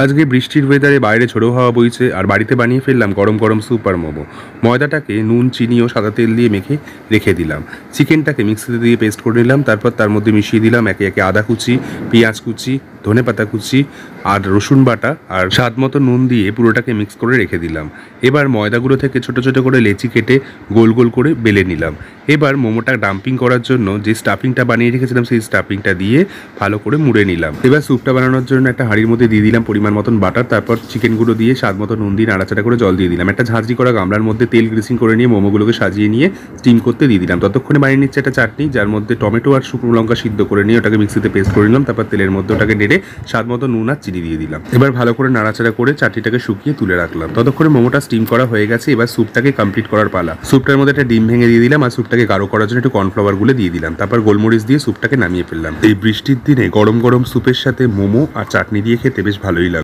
আজকে বৃষ্টির ওয়েদারে বাইরে ঝোড়ো হাওয়া বইছে আর বাড়িতে বানিয়ে ফেললাম গরম গরম স্যুপ আর মোমো। ময়দাটাকে নুন চিনি ও সাদা তেল দিয়ে মেখে রেখে দিলাম। চিকেনটাকে মিক্সিতে দিয়ে পেস্ট করে নিলাম, তারপর তার মধ্যে মিশিয়ে দিলাম একে একে আদা কুচি, পেঁয়াজ কুচি, ধনেপাতা কুচি আর রসুন বাটা আর স্বাদ মতো নুন দিয়ে পুরোটাকে মিক্স করে রেখে দিলাম। এবার ময়দাগুলো থেকে ছোট ছোট করে লেচি কেটে গোল গোল করে বেলে নিলাম। এবার মোমোটা ডাম্পিং করার জন্য যে স্টাফিংটা বানিয়ে রেখেছিলাম সেই স্টাফিংটা দিয়ে ভালো করে মুড়ে নিলাম। এবার স্যুপটা বানানোর জন্য একটা হাঁড়ির মধ্যে দিয়ে দিলাম পরিমাণ মতন বাটার, তারপর চিকেনগুলো দিয়ে স্বাদ মতো নুন দিয়ে নাড়াচাড়া করে জল দিয়ে দিলাম। একটা ঝাঁঝরি করা গামলার মধ্যে তেল গ্রিসিং করে নিয়ে মোমোগুলোকে সাজিয়ে নিয়ে স্টিম করতে দিয়ে দিলাম। ততক্ষণে বানিয়ে নিচ্ছে একটা চাটনি, যার মধ্যে টমেটো আর শুকনো লঙ্কা সিদ্ধ করে নিয়ে ওটাকে মিক্সিতে পেস্ট করে নিলাম। তারপর তেলের মধ্যে ওটাকে নেড়ে স্বাদ মতো নুন আর চিনি দিয়ে দিলাম। এবার ভালো করে নাড়াচাড়া করে চাটনিটাকে শুকিয়ে তুলে রাখলাম। ততক্ষণে মোমোটা স্টিম করা হয়ে গেছে। এবার স্যুপটাকে কমপ্লিট করার পালা। স্যুপটার মধ্যে একটা ডিম ভেঙে দিয়ে দিলাম আর স্যুপটাকে গাঢ় করার জন্য একটু কর্নফ্লাওয়ার গুলে দিয়ে দিলাম। তারপর গোলমরিচ দিয়ে স্যুপটাকে নামিয়ে ফেললাম। এই বৃষ্টির দিনে গরম গরম স্যুপের সাথে মোমো আর চাটনি দিয়ে খেতে বেশ ভালোই লাগে।